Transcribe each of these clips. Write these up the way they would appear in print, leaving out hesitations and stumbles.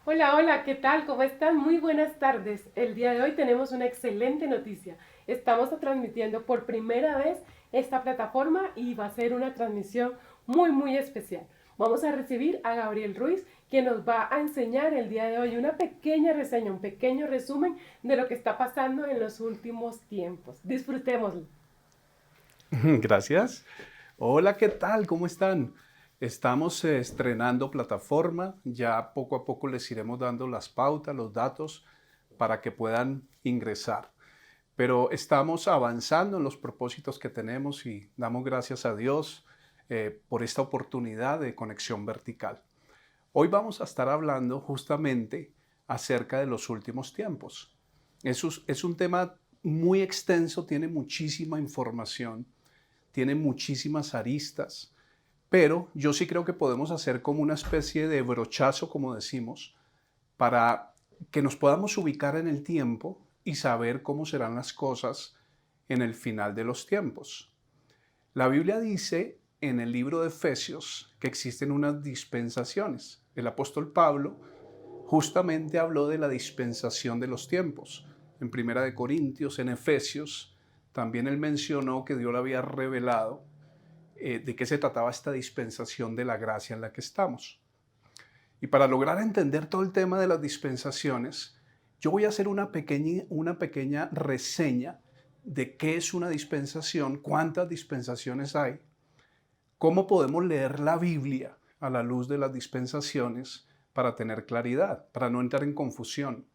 Hola, hola, ¿qué tal? ¿Cómo están? Muy buenas tardes. El día de hoy tenemos una excelente noticia. Estamos transmitiendo por primera vez esta plataforma y va a ser una transmisión muy especial. Vamos a recibir a Gabriel Ruiz, quien nos va a enseñar el día de hoy una pequeña reseña, un pequeño resumen de lo que está pasando en los últimos tiempos. Disfrutémoslo. Gracias. Hola, ¿qué tal? ¿Cómo están? Estamos estrenando plataforma. Ya poco a poco les iremos dando las pautas, los datos para que puedan ingresar. Pero estamos avanzando en los propósitos que tenemos y damos gracias a Dios por esta oportunidad de conexión vertical. Hoy vamos a estar hablando justamente acerca de los últimos tiempos. Es un tema muy extenso, tiene muchísima información, tiene muchísimas aristas, pero yo sí creo que podemos hacer como una especie de brochazo, como decimos, para que nos podamos ubicar en el tiempo y saber cómo serán las cosas en el final de los tiempos. La Biblia dice en el libro de Efesios que existen unas dispensaciones. El apóstol Pablo justamente habló de la dispensación de los tiempos. En Primera de Corintios, en Efesios, también él mencionó que Dios le había revelado de qué se trataba esta dispensación de la gracia en la que estamos. Y para lograr entender todo el tema de las dispensaciones, yo voy a hacer una pequeña reseña de qué es una dispensación, cuántas dispensaciones hay, cómo podemos leer la Biblia a la luz de las dispensaciones para tener claridad, para no entrar en confusión,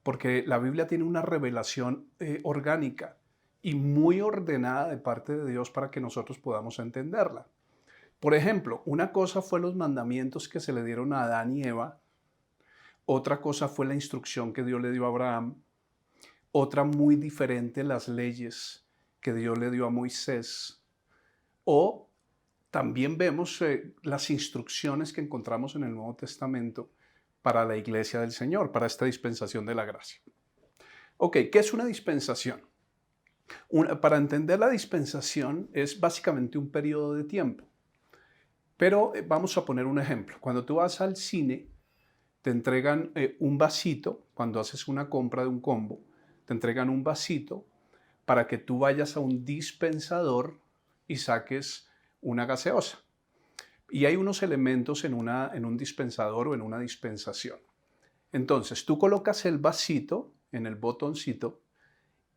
porque la Biblia tiene una revelación orgánica y muy ordenada de parte de Dios para que nosotros podamos entenderla. Por ejemplo, una cosa fue los mandamientos que se le dieron a Adán y Eva, otra cosa fue la instrucción que Dios le dio a Abraham, otra muy diferente las leyes que Dios le dio a Moisés, o también vemos las instrucciones que encontramos en el Nuevo Testamento para la iglesia del Señor, para esta dispensación de la gracia. Ok, ¿qué es una dispensación? Para entender la dispensación es básicamente un periodo de tiempo. Pero vamos a poner un ejemplo. Cuando tú vas al cine, te entregan un vasito, cuando haces una compra de un combo, te entregan un vasito para que tú vayas a un dispensador y saques una gaseosa. Y hay unos elementos en un dispensador o en una dispensación. Entonces, tú colocas el vasito en el botoncito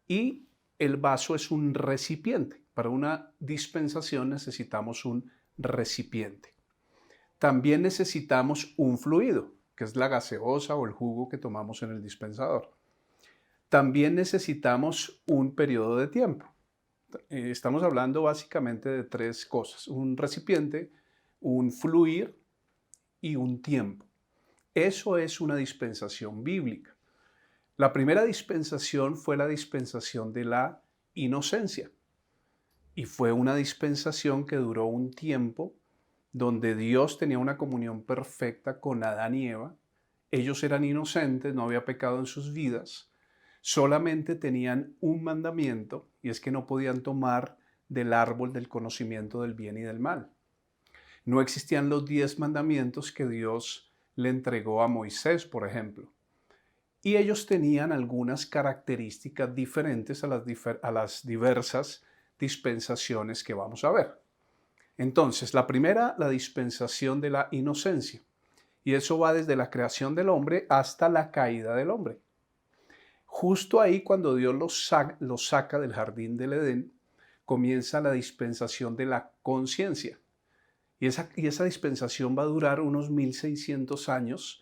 y el vaso es un recipiente. Para una dispensación necesitamos un recipiente. También necesitamos un fluido, que es la gaseosa o el jugo que tomamos en el dispensador. También necesitamos un periodo de tiempo. Estamos hablando básicamente de tres cosas: un recipiente, un fluir y un tiempo. Eso es una dispensación bíblica. La primera dispensación fue la dispensación de la inocencia y fue una dispensación que duró un tiempo donde Dios tenía una comunión perfecta con Adán y Eva. Ellos eran inocentes, no había pecado en sus vidas, solamente tenían un mandamiento y es que no podían tomar del árbol del conocimiento del bien y del mal. No existían los 10 mandamientos que Dios le entregó a Moisés, por ejemplo. Y ellos tenían algunas características diferentes a las diversas dispensaciones que vamos a ver. Entonces, la primera, la dispensación de la inocencia. Y eso va desde la creación del hombre hasta la caída del hombre. Justo ahí, cuando Dios los saca del jardín del Edén, comienza la dispensación de la conciencia. Y esa dispensación va a durar unos 1600 años,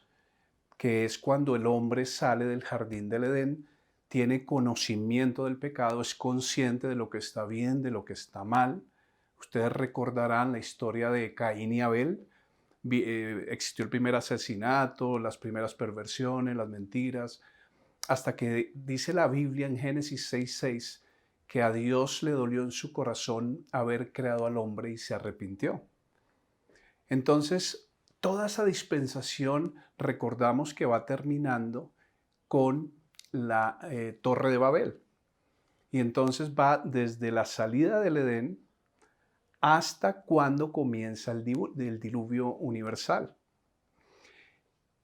que es cuando el hombre sale del jardín del Edén, tiene conocimiento del pecado, es consciente de lo que está bien, de lo que está mal. Ustedes recordarán la historia de Caín y Abel. Existió el primer asesinato, las primeras perversiones, las mentiras, hasta que dice la Biblia en Génesis 6:6 que a Dios le dolió en su corazón haber creado al hombre y se arrepintió. Entonces, toda esa dispensación recordamos que va terminando con la Torre de Babel. Y entonces va desde la salida del Edén hasta cuando comienza el diluvio universal.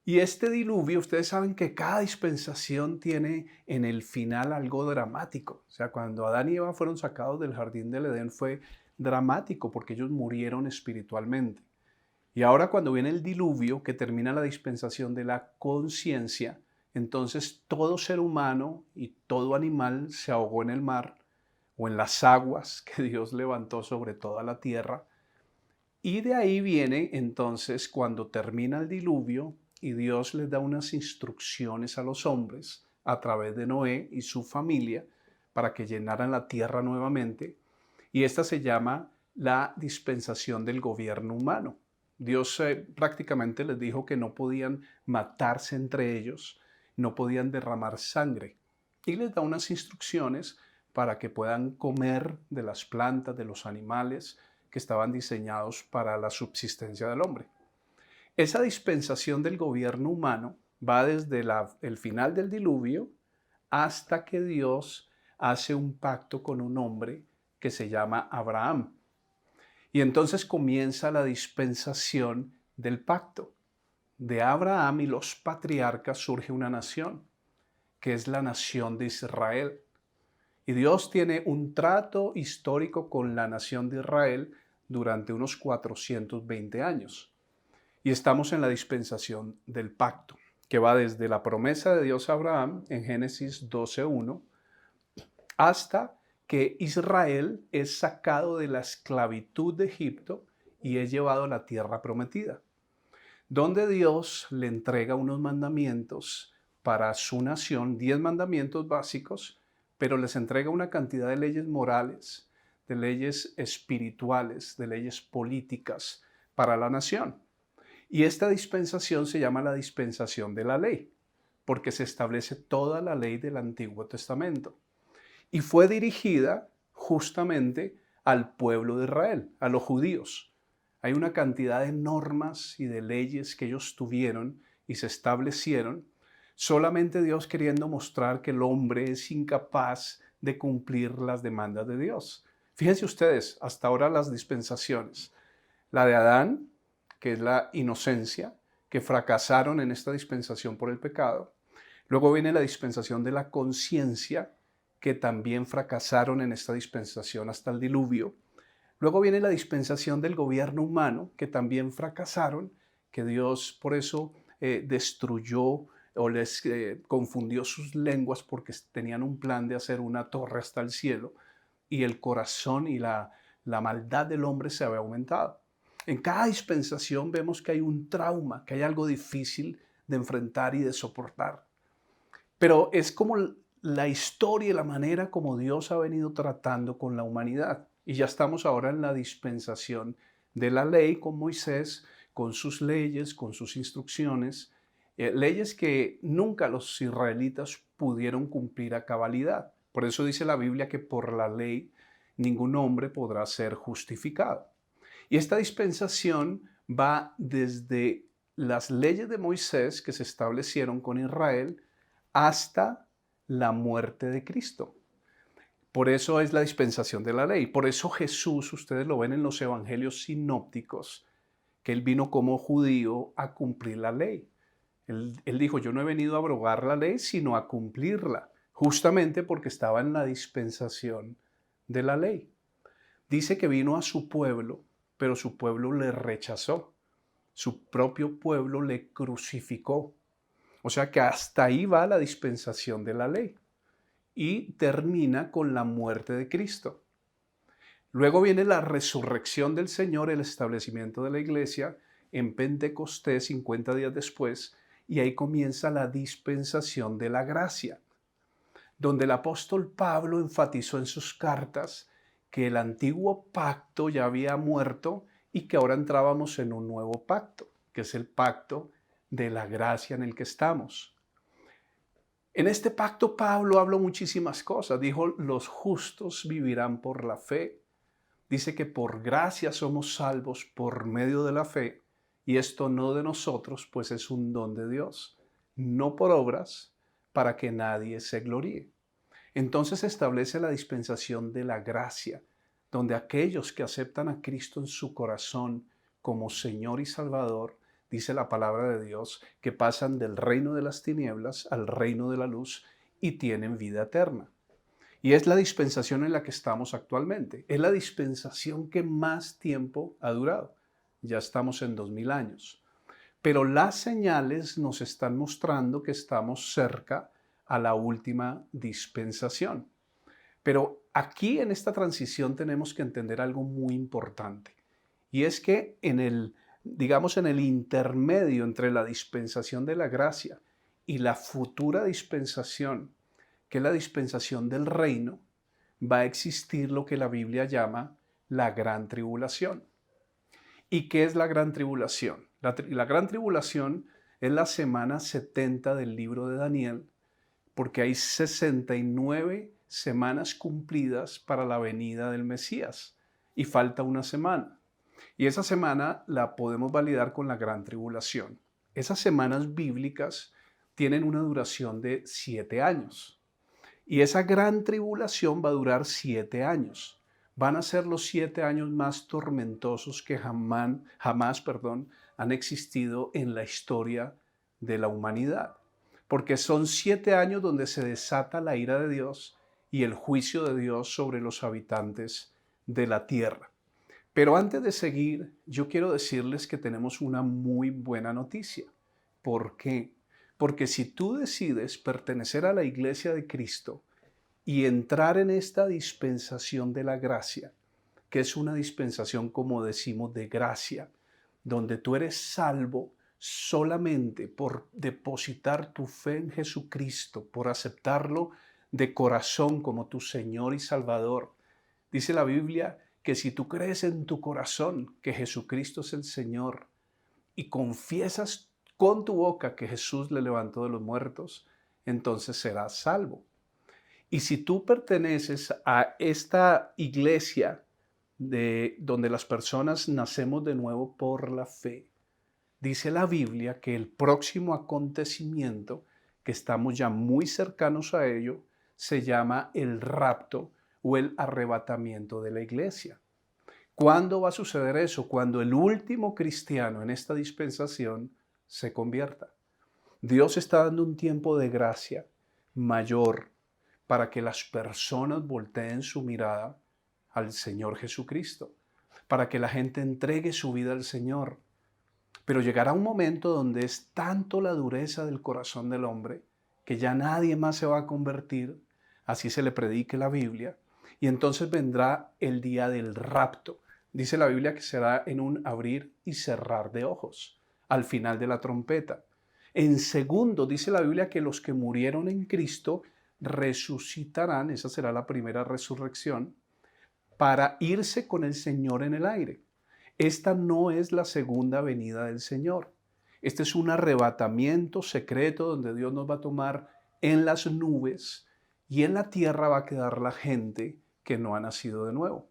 Y este diluvio, ustedes saben que cada dispensación tiene en el final algo dramático. O sea, cuando Adán y Eva fueron sacados del jardín del Edén fue dramático porque ellos murieron espiritualmente. Y ahora cuando viene el diluvio, que termina la dispensación de la conciencia, entonces todo ser humano y todo animal se ahogó en el mar o en las aguas que Dios levantó sobre toda la tierra. Y de ahí viene entonces cuando termina el diluvio y Dios les da unas instrucciones a los hombres a través de Noé y su familia para que llenaran la tierra nuevamente. Y esta se llama la dispensación del gobierno humano. Dios prácticamente les dijo que no podían matarse entre ellos, no podían derramar sangre. Y les da unas instrucciones para que puedan comer de las plantas, de los animales que estaban diseñados para la subsistencia del hombre. Esa dispensación del gobierno humano va desde el final del diluvio hasta que Dios hace un pacto con un hombre que se llama Abraham. Y entonces comienza la dispensación del pacto. De Abraham y los patriarcas surge una nación, que es la nación de Israel. Y Dios tiene un trato histórico con la nación de Israel durante unos 420 años. Y estamos en la dispensación del pacto, que va desde la promesa de Dios a Abraham en Génesis 12:1 hasta que Israel es sacado de la esclavitud de Egipto y es llevado a la tierra prometida, donde Dios le entrega unos mandamientos para su nación, 10 mandamientos básicos, pero les entrega una cantidad de leyes morales, de leyes espirituales, de leyes políticas para la nación. Y esta dispensación se llama la dispensación de la ley, porque se establece toda la ley del Antiguo Testamento. Y fue dirigida justamente al pueblo de Israel, a los judíos. Hay una cantidad de normas y de leyes que ellos tuvieron y se establecieron, solamente Dios queriendo mostrar que el hombre es incapaz de cumplir las demandas de Dios. Fíjense ustedes, hasta ahora las dispensaciones. La de Adán, que es la inocencia, que fracasaron en esta dispensación por el pecado. Luego viene la dispensación de la conciencia, que también fracasaron en esta dispensación hasta el diluvio. Luego viene la dispensación del gobierno humano, que también fracasaron, que Dios por eso destruyó o les confundió sus lenguas porque tenían un plan de hacer una torre hasta el cielo y el corazón y la maldad del hombre se había aumentado. En cada dispensación vemos que hay un trauma, que hay algo difícil de enfrentar y de soportar. Pero es como la historia y la manera como Dios ha venido tratando con la humanidad. Y ya estamos ahora en la dispensación de la ley con Moisés, con sus leyes, con sus instrucciones, leyes que nunca los israelitas pudieron cumplir a cabalidad. Por eso dice la Biblia que por la ley ningún hombre podrá ser justificado. Y esta dispensación va desde las leyes de Moisés que se establecieron con Israel hasta la muerte de Cristo. Por eso es la dispensación de la ley. Por eso Jesús, ustedes lo ven en los evangelios sinópticos, que Él vino como judío a cumplir la ley. Él dijo, yo no he venido a abrogar la ley, sino a cumplirla, justamente porque estaba en la dispensación de la ley. Dice que vino a su pueblo, pero su pueblo le rechazó. Su propio pueblo le crucificó. O sea que hasta ahí va la dispensación de la ley y termina con la muerte de Cristo. Luego viene la resurrección del Señor, el establecimiento de la iglesia en Pentecostés 50 días después, y ahí comienza la dispensación de la gracia, donde el apóstol Pablo enfatizó en sus cartas que el antiguo pacto ya había muerto y que ahora entrábamos en un nuevo pacto, que es el pacto de la gracia en el que estamos. En este pacto Pablo habló muchísimas cosas. Dijo, los justos vivirán por la fe. Dice que por gracia somos salvos por medio de la fe, y esto no de nosotros, pues es un don de Dios, no por obras, para que nadie se gloríe. Entonces establece la dispensación de la gracia, donde aquellos que aceptan a Cristo en su corazón como Señor y Salvador dice la palabra de Dios, que pasan del reino de las tinieblas al reino de la luz y tienen vida eterna. Y es la dispensación en la que estamos actualmente. Es la dispensación que más tiempo ha durado. Ya estamos en 2000 años. Pero las señales nos están mostrando que estamos cerca a la última dispensación. Pero aquí en esta transición tenemos que entender algo muy importante. Y es que digamos, en el intermedio entre la dispensación de la gracia y la futura dispensación, que es la dispensación del reino, va a existir lo que la Biblia llama la gran tribulación. ¿Y qué es la gran tribulación? La gran tribulación es la semana 70 del libro de Daniel, porque hay 69 semanas cumplidas para la venida del Mesías y falta una semana. Y esa semana la podemos validar con la gran tribulación. Esas semanas bíblicas tienen una duración de 7 años. Y esa gran tribulación va a durar 7 años. Van a ser los 7 años más tormentosos que jamás han existido en la historia de la humanidad. Porque son 7 años donde se desata la ira de Dios y el juicio de Dios sobre los habitantes de la tierra. Pero antes de seguir, yo quiero decirles que tenemos una muy buena noticia. ¿Por qué? Porque si tú decides pertenecer a la Iglesia de Cristo y entrar en esta dispensación de la gracia, que es una dispensación, como decimos, de gracia, donde tú eres salvo solamente por depositar tu fe en Jesucristo, por aceptarlo de corazón como tu Señor y Salvador. Dice la Biblia que si tú crees en tu corazón que Jesucristo es el Señor y confiesas con tu boca que Jesús le levantó de los muertos, entonces serás salvo. Y si tú perteneces a esta iglesia donde las personas nacemos de nuevo por la fe, dice la Biblia que el próximo acontecimiento, que estamos ya muy cercanos a ello, se llama el rapto o el arrebatamiento de la iglesia. ¿Cuándo va a suceder eso? Cuando el último cristiano en esta dispensación se convierta. Dios está dando un tiempo de gracia mayor para que las personas volteen su mirada al Señor Jesucristo, para que la gente entregue su vida al Señor. Pero llegará un momento donde es tanto la dureza del corazón del hombre que ya nadie más se va a convertir, así se le predique la Biblia, y entonces vendrá el día del rapto. Dice la Biblia que será en un abrir y cerrar de ojos, al final de la trompeta. En segundo, dice la Biblia que los que murieron en Cristo resucitarán, esa será la primera resurrección, para irse con el Señor en el aire. Esta no es la segunda venida del Señor. Este es un arrebatamiento secreto donde Dios nos va a tomar en las nubes y en la tierra va a quedar la gente que no ha nacido de nuevo.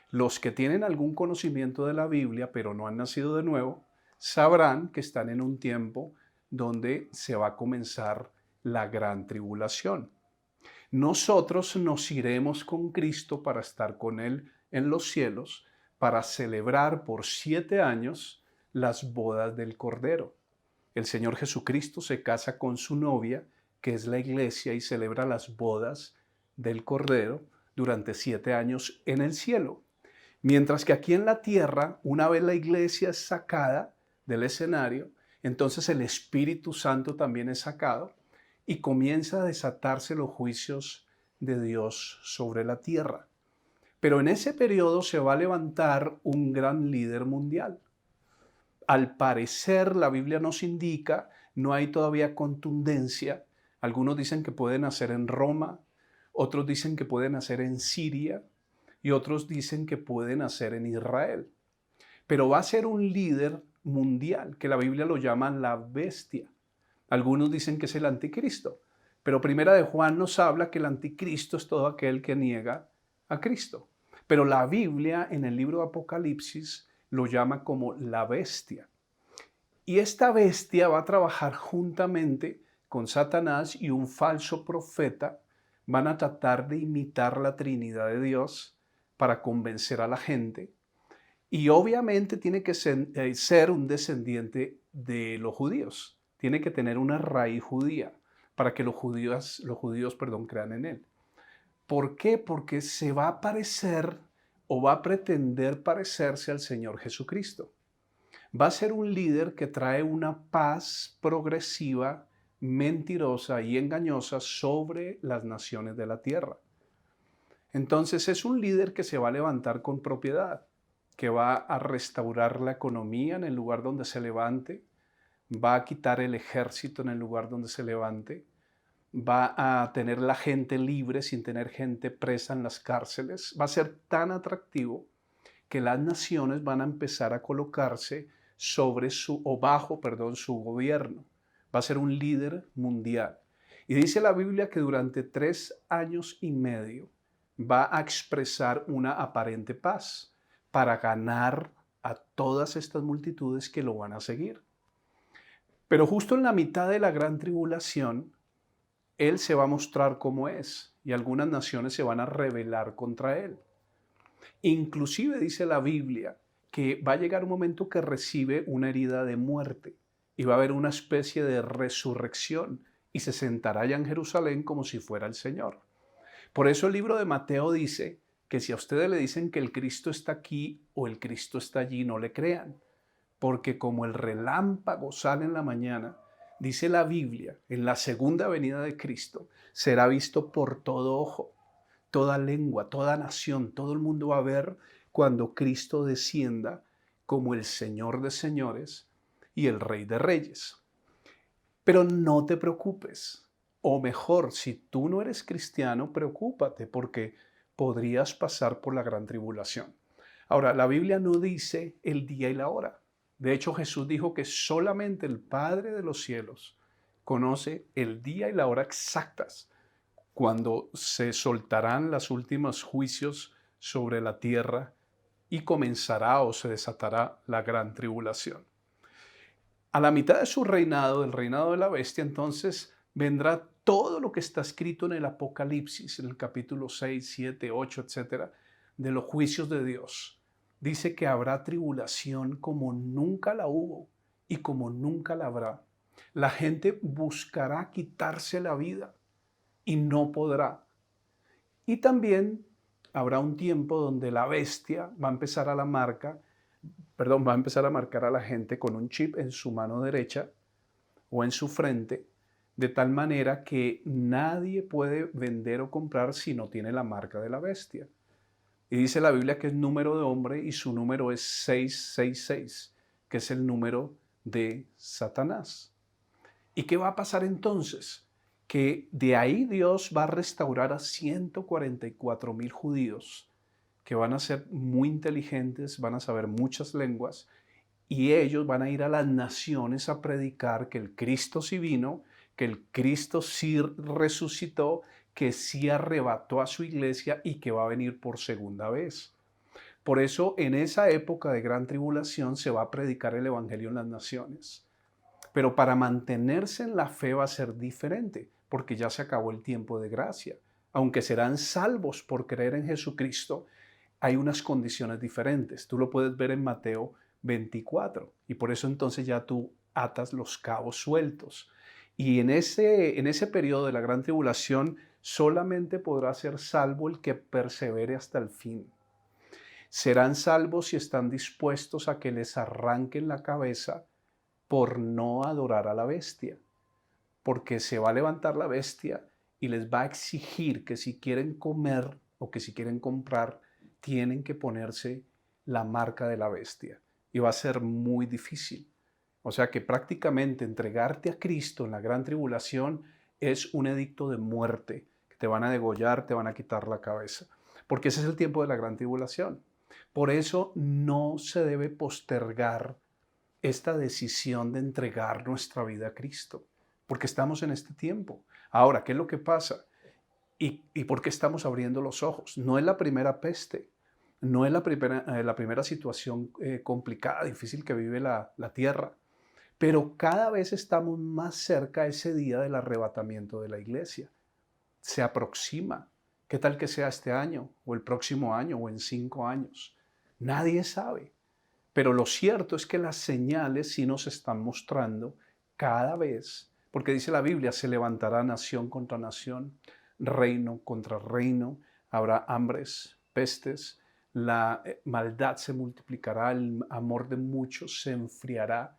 Los que tienen algún conocimiento de la Biblia pero no han nacido de nuevo, sabrán que están en un tiempo donde se va a comenzar la gran tribulación. Nosotros nos iremos con Cristo para estar con Él en los cielos, para celebrar por 7 años las bodas del Cordero. El Señor Jesucristo se casa con su novia, que es la iglesia, y celebra las bodas del Cordero durante 7 años en el cielo. Mientras que aquí en la tierra, una vez la iglesia es sacada del escenario, entonces el Espíritu Santo también es sacado y comienza a desatarse los juicios de Dios sobre la tierra. Pero en ese periodo se va a levantar un gran líder mundial. Al parecer, la Biblia nos indica, no hay todavía contundencia. Algunos dicen que puede nacer en Roma, otros dicen que puede nacer en Siria y otros dicen que puede nacer en Israel. Pero va a ser un líder mundial, que la Biblia lo llama la bestia. Algunos dicen que es el anticristo, pero Primera de Juan nos habla que el anticristo es todo aquel que niega a Cristo. Pero la Biblia en el libro de Apocalipsis lo llama como la bestia. Y esta bestia va a trabajar juntamente con Satanás y un falso profeta. Van a tratar de imitar la Trinidad de Dios para convencer a la gente. Y obviamente tiene que ser un descendiente de los judíos. Tiene que tener una raíz judía para que los judíos, perdón, crean en él. ¿Por qué? Porque se va a parecer o va a pretender parecerse al Señor Jesucristo. Va a ser un líder que trae una paz progresiva, mentirosa y engañosa sobre las naciones de la tierra. Entonces es un líder que se va a levantar con propiedad, que va a restaurar la economía en el lugar donde se levante, va a quitar el ejército en el lugar donde se levante, va a tener la gente libre sin tener gente presa en las cárceles. Va a ser tan atractivo que las naciones van a empezar a colocarse sobre su gobierno. Va a ser un líder mundial. Y dice la Biblia que durante 3 años y medio va a expresar una aparente paz para ganar a todas estas multitudes que lo van a seguir. Pero justo en la mitad de la gran tribulación, Él se va a mostrar como es y algunas naciones se van a rebelar contra Él. Inclusive dice la Biblia que va a llegar un momento que recibe una herida de muerte y va a haber una especie de resurrección y se sentará allá en Jerusalén como si fuera el Señor. Por eso el libro de Mateo dice que si a ustedes le dicen que el Cristo está aquí o el Cristo está allí, no le crean, porque como el relámpago sale en la mañana, dice la Biblia, en la segunda venida de Cristo, será visto por todo ojo, toda lengua, toda nación, todo el mundo va a ver cuando Cristo descienda como el Señor de señores y el Rey de reyes. Pero no te preocupes, o mejor, si tú no eres cristiano, preocúpate porque podrías pasar por la gran tribulación. Ahora, la Biblia no dice el día y la hora. De hecho, Jesús dijo que solamente el Padre de los cielos conoce el día y la hora exactas cuando se soltarán los últimos juicios sobre la tierra y comenzará o se desatará la gran tribulación. A la mitad de su reinado, del reinado de la bestia, entonces vendrá todo lo que está escrito en el Apocalipsis, en el capítulo 6, 7, 8, etcétera, de los juicios de Dios. Dice que habrá tribulación como nunca la hubo y como nunca la habrá. La gente buscará quitarse la vida y no podrá. Y también habrá un tiempo donde la bestia va a empezar a marcar a la gente con un chip en su mano derecha o en su frente, de tal manera que nadie puede vender o comprar si no tiene la marca de la bestia. Y dice la Biblia que es número de hombre y su número es 666, que es el número de Satanás. ¿Y qué va a pasar entonces? Que de ahí Dios va a restaurar a 144,000 judíos que van a ser muy inteligentes, van a saber muchas lenguas y ellos van a ir a las naciones a predicar que el Cristo sí vino, que el Cristo sí resucitó, que sí arrebató a su iglesia y que va a venir por segunda vez. Por eso en esa época de gran tribulación se va a predicar el evangelio en las naciones. Pero para mantenerse en la fe va a ser diferente, porque ya se acabó el tiempo de gracia. Aunque serán salvos por creer en Jesucristo, hay unas condiciones diferentes. Tú lo puedes ver en Mateo 24 y por eso entonces ya tú atas los cabos sueltos. Y en ese periodo de la gran tribulación solamente podrá ser salvo el que persevere hasta el fin. Serán salvos si están dispuestos a que les arranquen la cabeza por no adorar a la bestia, porque se va a levantar la bestia y les va a exigir que si quieren comer o que si quieren comprar, tienen que ponerse la marca de la bestia y va a ser muy difícil. O sea que prácticamente entregarte a Cristo en la gran tribulación es un edicto de muerte, que te van a degollar, te van a quitar la cabeza, porque ese es el tiempo de la gran tribulación. Por eso no se debe postergar esta decisión de entregar nuestra vida a Cristo, porque estamos en este tiempo. Ahora, ¿qué es lo que pasa? ¿Y por qué estamos abriendo los ojos? No es la primera peste, no es la primera situación complicada, difícil que vive la tierra, pero cada vez estamos más cerca a ese día del arrebatamiento de la iglesia. Se aproxima. ¿Qué tal que sea este año o el próximo año o en 5 años? Nadie sabe. Pero lo cierto es que las señales sí nos están mostrando cada vez, porque dice la Biblia, se levantará nación contra nación, reino contra reino, habrá hambres, pestes, la maldad se multiplicará, el amor de muchos se enfriará.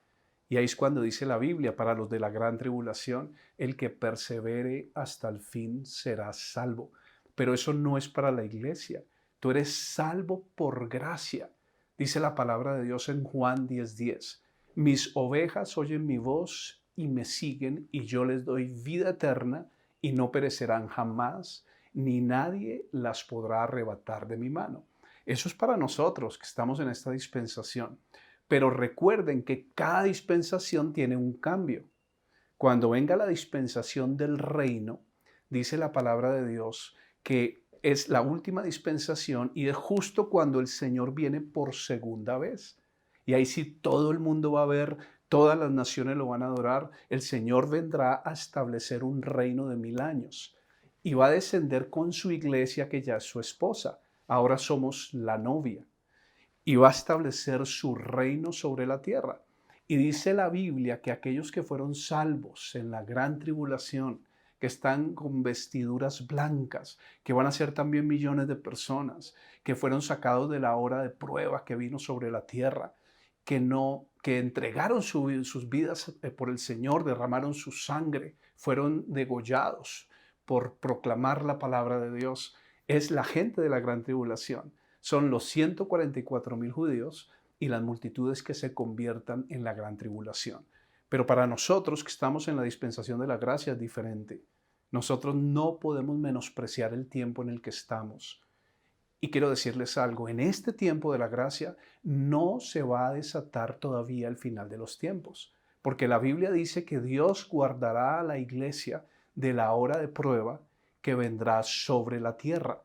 Y ahí es cuando dice la Biblia, para los de la gran tribulación, el que persevere hasta el fin será salvo. Pero eso no es para la iglesia. Tú eres salvo por gracia. Dice la palabra de Dios en Juan 10:10. Mis ovejas oyen mi voz y me siguen, y yo les doy vida eterna y no perecerán jamás, ni nadie las podrá arrebatar de mi mano. Eso es para nosotros que estamos en esta dispensación. Pero recuerden que cada dispensación tiene un cambio. Cuando venga la dispensación del reino, dice la palabra de Dios que es la última dispensación y es justo cuando el Señor viene por segunda vez. Y ahí sí todo el mundo va a ver, todas las naciones lo van a adorar. El Señor vendrá a establecer un reino de 1000 años y va a descender con su iglesia que ya es su esposa. Ahora somos la novia y va a establecer su reino sobre la tierra. Y dice la Biblia que aquellos que fueron salvos en la gran tribulación, que están con vestiduras blancas, que van a ser también millones de personas, que fueron sacados de la hora de prueba que vino sobre la tierra, que entregaron sus vidas por el Señor, derramaron su sangre, fueron degollados por proclamar la palabra de Dios. Es la gente de la gran tribulación. Son los 144,000 judíos y las multitudes que se conviertan en la gran tribulación. Pero para nosotros que estamos en la dispensación de la gracia es diferente. Nosotros no podemos menospreciar el tiempo en el que estamos. Y quiero decirles algo, en este tiempo de la gracia no se va a desatar todavía el final de los tiempos, porque la Biblia dice que Dios guardará a la iglesia de la hora de prueba que vendrá sobre la tierra.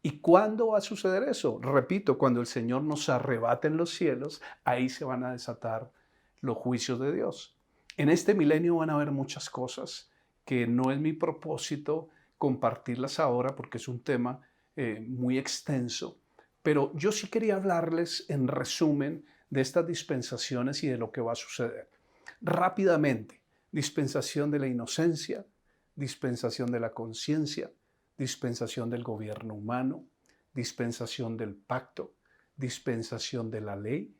¿Y cuándo va a suceder eso? Repito, cuando el Señor nos arrebate en los cielos, ahí se van a desatar los juicios de Dios. En este milenio van a haber muchas cosas que no es mi propósito compartirlas ahora porque es un tema muy extenso, pero yo sí quería hablarles en resumen de estas dispensaciones y de lo que va a suceder. Rápidamente, dispensación de la inocencia, dispensación de la conciencia, dispensación del gobierno humano, dispensación del pacto, dispensación de la ley,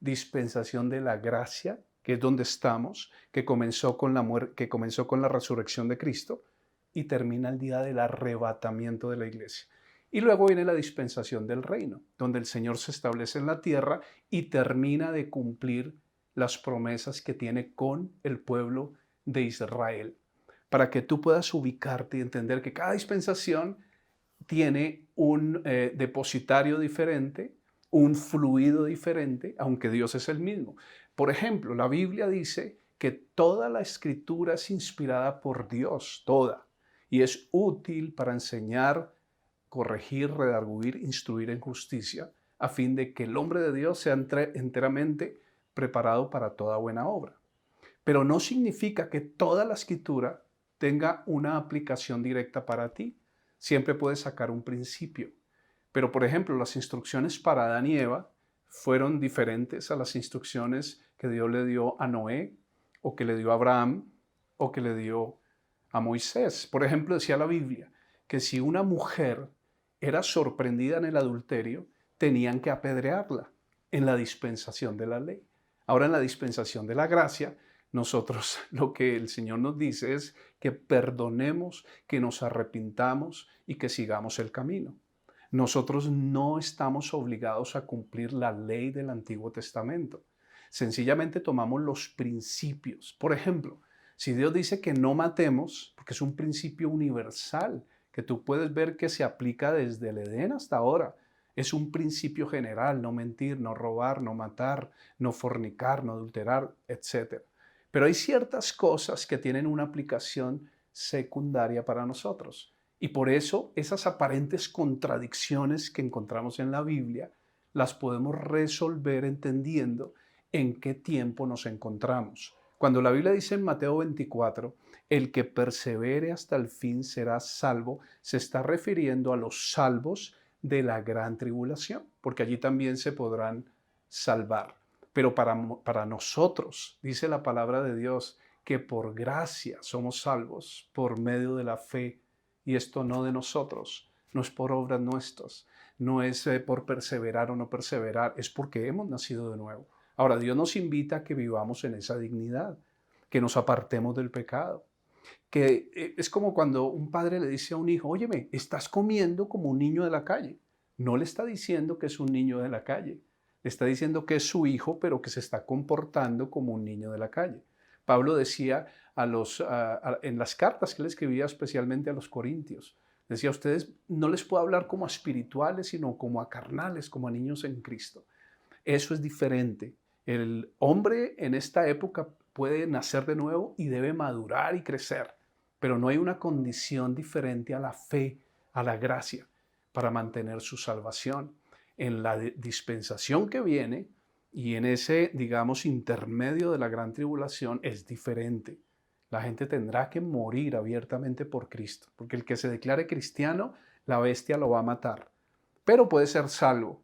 dispensación de la gracia, que es donde estamos, que comenzó con la resurrección de Cristo y termina el día del arrebatamiento de la iglesia. Y luego viene la dispensación del reino, donde el Señor se establece en la tierra y termina de cumplir las promesas que tiene con el pueblo de Israel, para que tú puedas ubicarte y entender que cada dispensación tiene un depositario diferente, un fluido diferente, aunque Dios es el mismo. Por ejemplo, la Biblia dice que toda la escritura es inspirada por Dios, toda, y es útil para enseñar, corregir, redarguir, instruir en justicia, a fin de que el hombre de Dios sea enteramente preparado para toda buena obra. Pero no significa que toda la escritura tenga una aplicación directa para ti. Siempre puedes sacar un principio. Pero, por ejemplo, las instrucciones para Adán y Eva fueron diferentes a las instrucciones que Dios le dio a Noé, o que le dio a Abraham, o que le dio a Moisés. Por ejemplo, decía la Biblia que si una mujer era sorprendida en el adulterio, tenían que apedrearla en la dispensación de la ley. Ahora, en la dispensación de la gracia, nosotros lo que el Señor nos dice es que perdonemos, que nos arrepintamos y que sigamos el camino. Nosotros no estamos obligados a cumplir la ley del Antiguo Testamento. Sencillamente tomamos los principios. Por ejemplo, si Dios dice que no matemos, porque es un principio universal, que tú puedes ver que se aplica desde el Edén hasta ahora. Es un principio general, no mentir, no robar, no matar, no fornicar, no adulterar, etc. Pero hay ciertas cosas que tienen una aplicación secundaria para nosotros. Y por eso esas aparentes contradicciones que encontramos en la Biblia las podemos resolver entendiendo en qué tiempo nos encontramos. Cuando la Biblia dice en Mateo 24, el que persevere hasta el fin será salvo, se está refiriendo a los salvos de la gran tribulación, porque allí también se podrán salvar. Pero para nosotros, dice la palabra de Dios, que por gracia somos salvos por medio de la fe, y esto no de nosotros, no es por obras nuestras, no es por perseverar o no perseverar, es porque hemos nacido de nuevo. Ahora, Dios nos invita a que vivamos en esa dignidad, que nos apartemos del pecado, que es como cuando un padre le dice a un hijo, óyeme, estás comiendo como un niño de la calle. No le está diciendo que es un niño de la calle, le está diciendo que es su hijo, pero que se está comportando como un niño de la calle. Pablo decía en las cartas que él escribía especialmente a los corintios, decía, a ustedes no les puedo hablar como a espirituales, sino como a carnales, como a niños en Cristo. Eso es diferente. El hombre en esta época puede nacer de nuevo y debe madurar y crecer, pero no hay una condición diferente a la fe, a la gracia, para mantener su salvación. En la dispensación que viene y en ese, digamos, intermedio de la gran tribulación es diferente. La gente tendrá que morir abiertamente por Cristo, porque el que se declare cristiano, la bestia lo va a matar, pero puede ser salvo.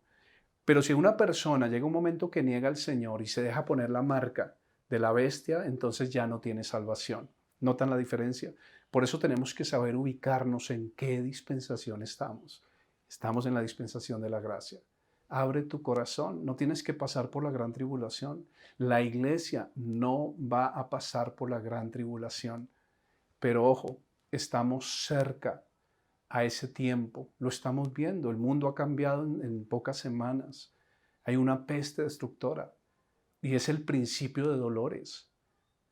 Pero si una persona llega un momento que niega al Señor y se deja poner la marca de la bestia, entonces ya no tiene salvación. ¿Notan la diferencia? Por eso tenemos que saber ubicarnos en qué dispensación estamos. Estamos en la dispensación de la gracia. Abre tu corazón, no tienes que pasar por la gran tribulación. La iglesia no va a pasar por la gran tribulación. Pero ojo, estamos cerca a ese tiempo. Lo estamos viendo. El mundo ha cambiado en pocas semanas. Hay una peste destructora y es el principio de dolores.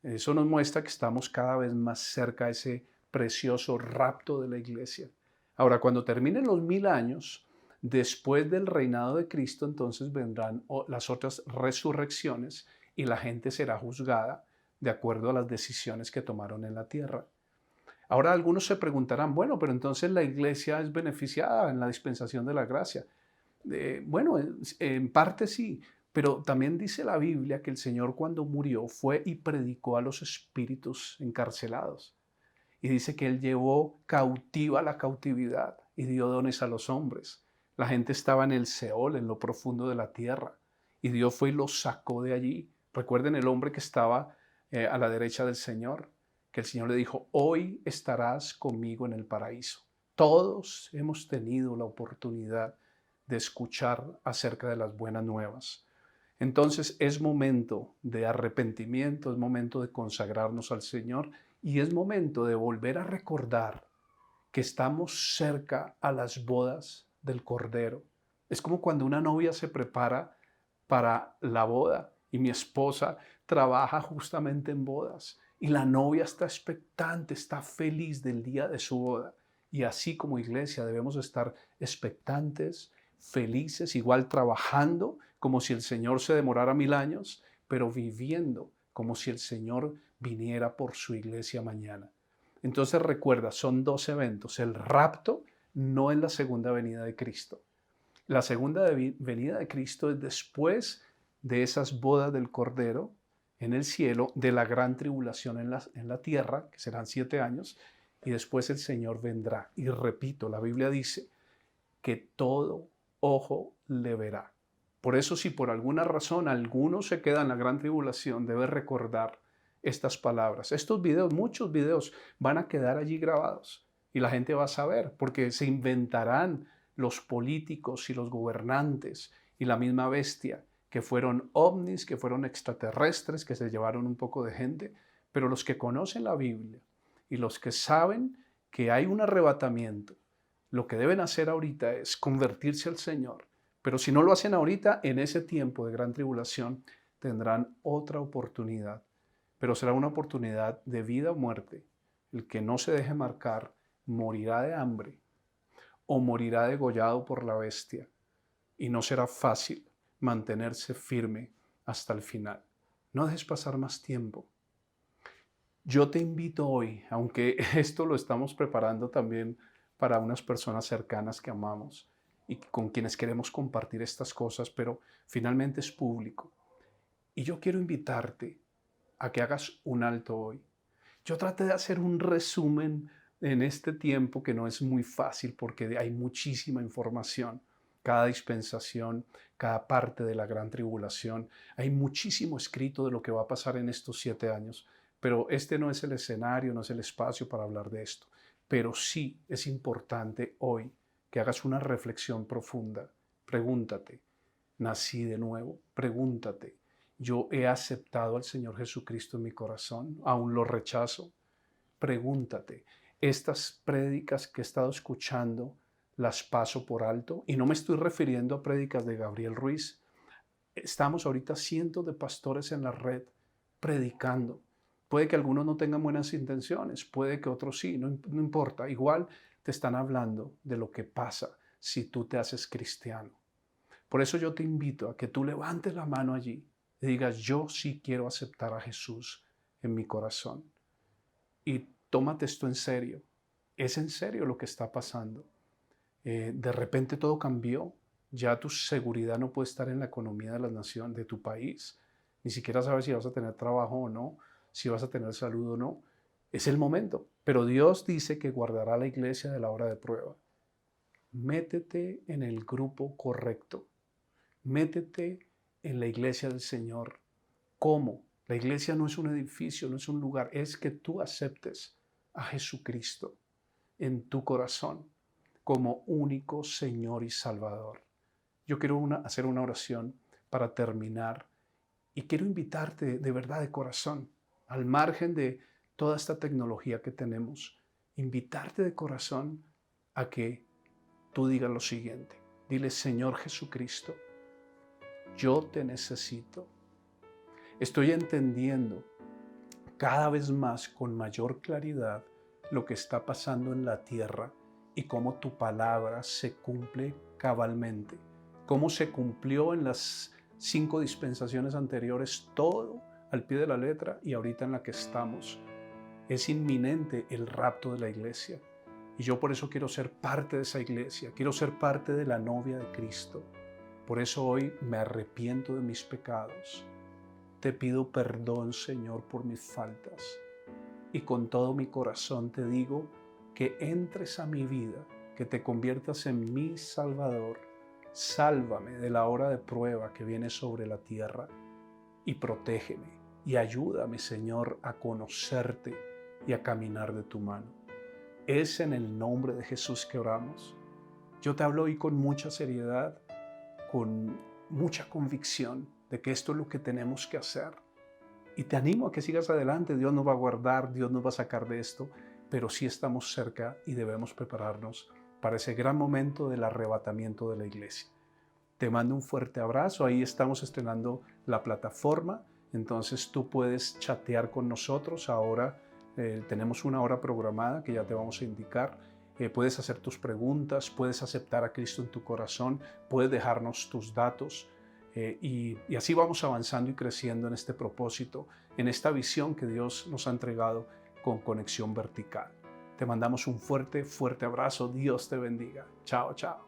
Eso nos muestra que estamos cada vez más cerca a ese precioso rapto de la iglesia. Ahora, cuando terminen los 1000 años, después del reinado de Cristo, entonces vendrán las otras resurrecciones y la gente será juzgada de acuerdo a las decisiones que tomaron en la tierra. Ahora algunos se preguntarán, bueno, pero entonces la iglesia es beneficiada en la dispensación de la gracia. Bueno, en parte sí, pero también dice la Biblia que el Señor cuando murió fue y predicó a los espíritus encarcelados. Y dice que Él llevó cautiva la cautividad y dio dones a los hombres. La gente estaba en el Seol, en lo profundo de la tierra, y Dios fue y los sacó de allí. Recuerden el hombre que estaba a la derecha del Señor, que el Señor le dijo, hoy estarás conmigo en el paraíso. Todos hemos tenido la oportunidad de escuchar acerca de las buenas nuevas. Entonces es momento de arrepentimiento, es momento de consagrarnos al Señor y es momento de volver a recordar que estamos cerca a las bodas del Cordero. Es como cuando una novia se prepara para la boda y mi esposa trabaja justamente en bodas y la novia está expectante, está feliz del día de su boda. Y así como iglesia debemos estar expectantes, felices, igual trabajando como si el Señor se demorara 1000 años, pero viviendo como si el Señor viniera por su iglesia mañana. Entonces recuerda, son 2 eventos. El rapto no es la segunda venida de Cristo. La segunda venida de Cristo es después de esas bodas del Cordero en el cielo, de la gran tribulación en la tierra, que serán 7 años, y después el Señor vendrá. Y repito, la Biblia dice que todo ojo le verá. Por eso, si por alguna razón alguno se queda en la gran tribulación, debe recordar estas palabras. Estos videos, muchos videos, van a quedar allí grabados y la gente va a saber, porque se inventarán los políticos y los gobernantes y la misma bestia, que fueron ovnis, que fueron extraterrestres, que se llevaron un poco de gente, pero los que conocen la Biblia y los que saben que hay un arrebatamiento, lo que deben hacer ahorita es convertirse al Señor. Pero si no lo hacen ahorita, en ese tiempo de gran tribulación, tendrán otra oportunidad. Pero será una oportunidad de vida o muerte. El que no se deje marcar morirá de hambre o morirá degollado por la bestia. Y no será fácil mantenerse firme hasta el final. No dejes pasar más tiempo. Yo te invito hoy, aunque esto lo estamos preparando también para unas personas cercanas que amamos y con quienes queremos compartir estas cosas, pero finalmente es público. Y yo quiero invitarte a que hagas un alto hoy. Yo traté de hacer un resumen en este tiempo que no es muy fácil porque hay muchísima información. cada dispensación, cada parte de la gran tribulación. Hay muchísimo escrito de lo que va a pasar en estos 7 años, pero este no es el escenario, no es el espacio para hablar de esto. Pero sí es importante hoy que hagas una reflexión profunda. Pregúntate, ¿nací de nuevo? Pregúntate, ¿yo he aceptado al Señor Jesucristo en mi corazón? ¿Aún lo rechazo? Pregúntate, ¿estas prédicas que he estado escuchando las paso por alto? Y no me estoy refiriendo a prédicas de Gabriel Ruiz. Estamos ahorita cientos de pastores en la red predicando. Puede que algunos no tengan buenas intenciones, puede que otros sí, no importa. Igual te están hablando de lo que pasa si tú te haces cristiano. Por eso yo te invito a que tú levantes la mano allí y digas, yo sí quiero aceptar a Jesús en mi corazón. Y tómate esto en serio. Es en serio lo que está pasando. De repente todo cambió. Ya tu seguridad no puede estar en la economía de la nación, de tu país. Ni siquiera sabes si vas a tener trabajo o no, si vas a tener salud o no. Es el momento. Pero Dios dice que guardará a la iglesia de la hora de prueba. Métete en el grupo correcto. Métete en la iglesia del Señor. ¿Cómo? La iglesia no es un edificio, no es un lugar. Es que tú aceptes a Jesucristo en tu corazón como único Señor y Salvador. Yo quiero hacer una oración para terminar y quiero invitarte de verdad de corazón, al margen de toda esta tecnología que tenemos, invitarte de corazón a que tú digas lo siguiente. Dile, Señor Jesucristo, yo te necesito. Estoy entendiendo cada vez más con mayor claridad lo que está pasando en la tierra y cómo tu palabra se cumple cabalmente, cómo se cumplió en las 5 dispensaciones anteriores, todo al pie de la letra, y ahorita en la que estamos. Es inminente el rapto de la iglesia y yo por eso quiero ser parte de esa iglesia, quiero ser parte de la novia de Cristo. Por eso hoy me arrepiento de mis pecados. Te pido perdón, Señor, por mis faltas. Y con todo mi corazón te digo que entres a mi vida, que te conviertas en mi Salvador. Sálvame de la hora de prueba que viene sobre la tierra y protégeme y ayúdame, Señor, a conocerte y a caminar de tu mano. Es en el nombre de Jesús que oramos. Yo te hablo hoy con mucha seriedad, con mucha convicción de que esto es lo que tenemos que hacer. Y te animo a que sigas adelante. Dios nos va a guardar, Dios nos va a sacar de esto, pero sí estamos cerca y debemos prepararnos para ese gran momento del arrebatamiento de la iglesia. Te mando un fuerte abrazo. Ahí estamos estrenando la plataforma, entonces tú puedes chatear con nosotros. Ahora tenemos una hora programada que ya te vamos a indicar. Puedes hacer tus preguntas, puedes aceptar a Cristo en tu corazón, puedes dejarnos tus datos. Y así vamos avanzando y creciendo en este propósito, en esta visión que Dios nos ha entregado con Conexión Vertical. Te mandamos un fuerte, fuerte abrazo. Dios te bendiga. Chao, chao.